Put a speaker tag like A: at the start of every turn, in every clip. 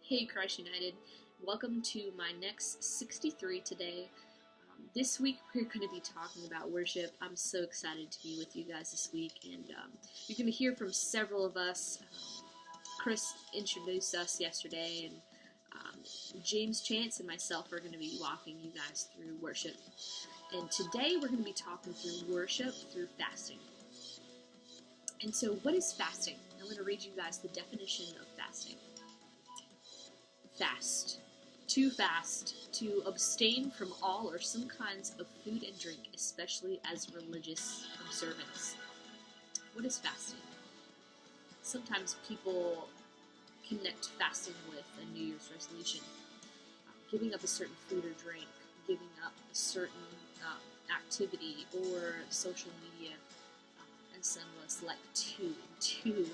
A: Hey Christ United, welcome to my next 63 today. This week we're going to be talking about worship. I'm so excited to be with you guys this week, and you're going to hear from several of us. Chris introduced us yesterday, and James Chance and myself are going to be walking you guys through worship. And today we're going to be talking through worship through fasting. And so what is fasting? I'm going to read you guys the definition of fasting. Fast. To fast. To abstain from all or some kinds of food and drink, especially as religious observance. What is fasting? Sometimes people connect fasting with a New Year's resolution. Giving up a certain food or drink, giving up a certain activity or social media, and some of us like to do.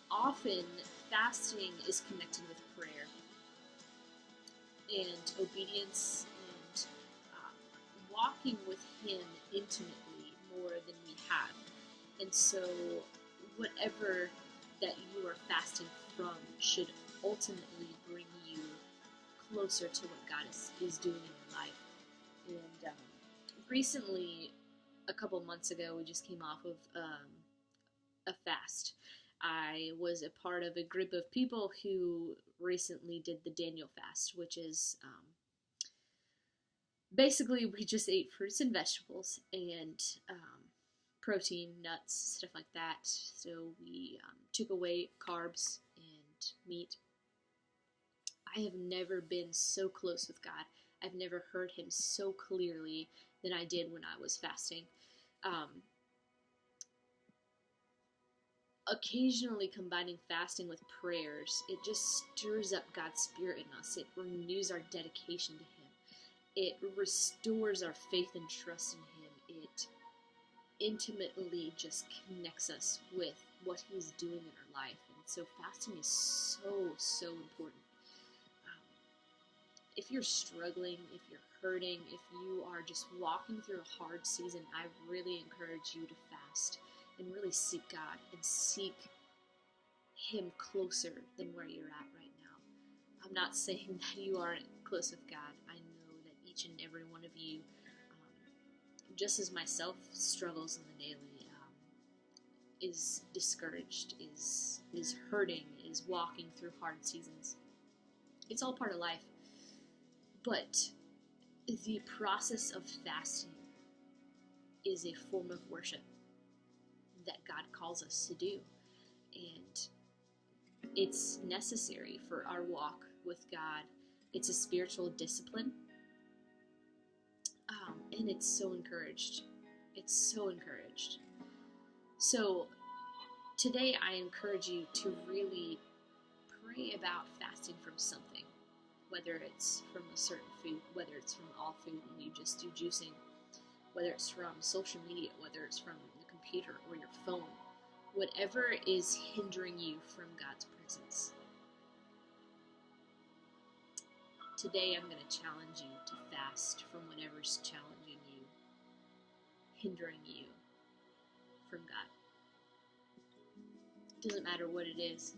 A: Often, fasting is connected with prayer and obedience and walking with Him intimately more than we have. And so, whatever that you are fasting from should ultimately bring you closer to what God is doing in your life. And recently, a couple months ago, we just came off of a fast. I was a part of a group of people who recently did the Daniel fast, which is basically we just ate fruits and vegetables and protein, nuts, stuff like that. So we took away carbs and meat. I have never been so close with God. I've never heard Him so clearly than I did when I was fasting. Occasionally combining fasting with prayers, it just stirs up God's Spirit in us. It renews our dedication to Him. It restores our faith and trust in Him. It intimately just connects us with what He's doing in our life. And so fasting is so important. If you're struggling, if you're hurting, if you are just walking through a hard season, I really encourage you to fast and really seek God and seek Him closer than where you're at right now. I'm not saying that you aren't close with God. I know that each and every one of you, just as myself, struggles on the daily, is discouraged, is hurting, is walking through hard seasons. It's all part of life. But the process of fasting is a form of worship that God calls us to do. And it's necessary for our walk with God. It's a spiritual discipline. And it's so encouraged. It's so encouraged. So today I encourage you to really pray about fasting from something. Whether it's from a certain food, whether it's from all food and you just do juicing, whether it's from social media, whether it's from the computer or your phone, whatever is hindering you from God's presence. Today I'm going to challenge you to fast from whatever's challenging you, hindering you from God. It doesn't matter what it is,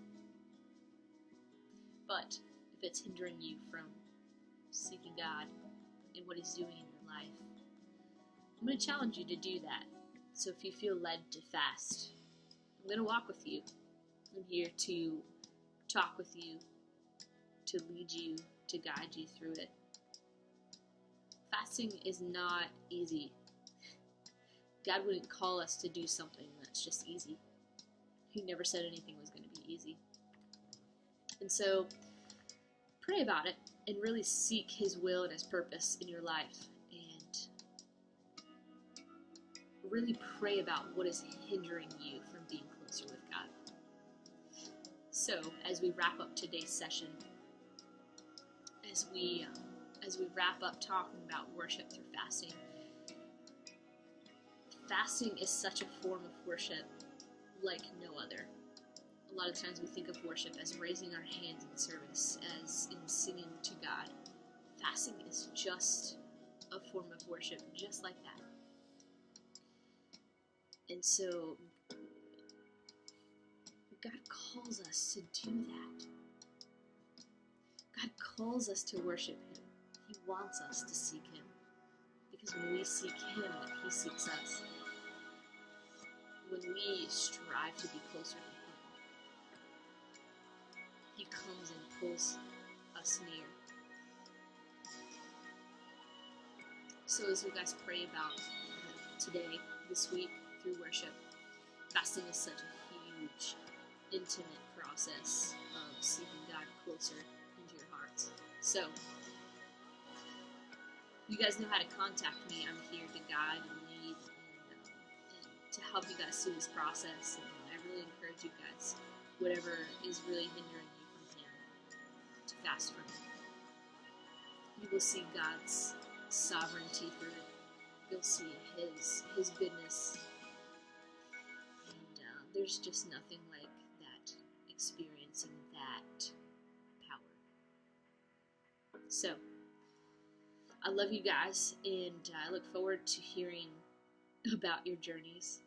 A: but if it's hindering you from seeking God and what He's doing in your life, I'm going to challenge you to do that. So if you feel led to fast, I'm going to walk with you. I'm here to talk with you, to lead you, to guide you through it. Fasting is not easy. God wouldn't call us to do something that's just easy. He never said anything was going to be easy. And so pray about it and really seek His will and His purpose in your life, and really pray about what is hindering you from being closer with God. So as we wrap up today's session, as we wrap up talking about worship through fasting, fasting is such a form of worship like no other. A lot of times we think of worship as raising our hands in service, as in singing to God. Fasting is just a form of worship, just like that. And so God calls us to do that. calls us to worship Him. He wants us to seek Him. Because when we seek Him, He seeks us. When we strive to be closer to Him, He comes and pulls us near. So as you guys pray about today, this week, through worship, fasting is such a huge, intimate process of seeking God closer into your hearts. So, you guys know how to contact me. I'm here to guide and lead and to help you guys through this process. And I really encourage you guys, whatever is really hindering you from Him, to fast from Him. You will see God's sovereignty through it. You'll see His goodness. And there's just nothing like that, experiencing that power. So, I love you guys, and I look forward to hearing about your journeys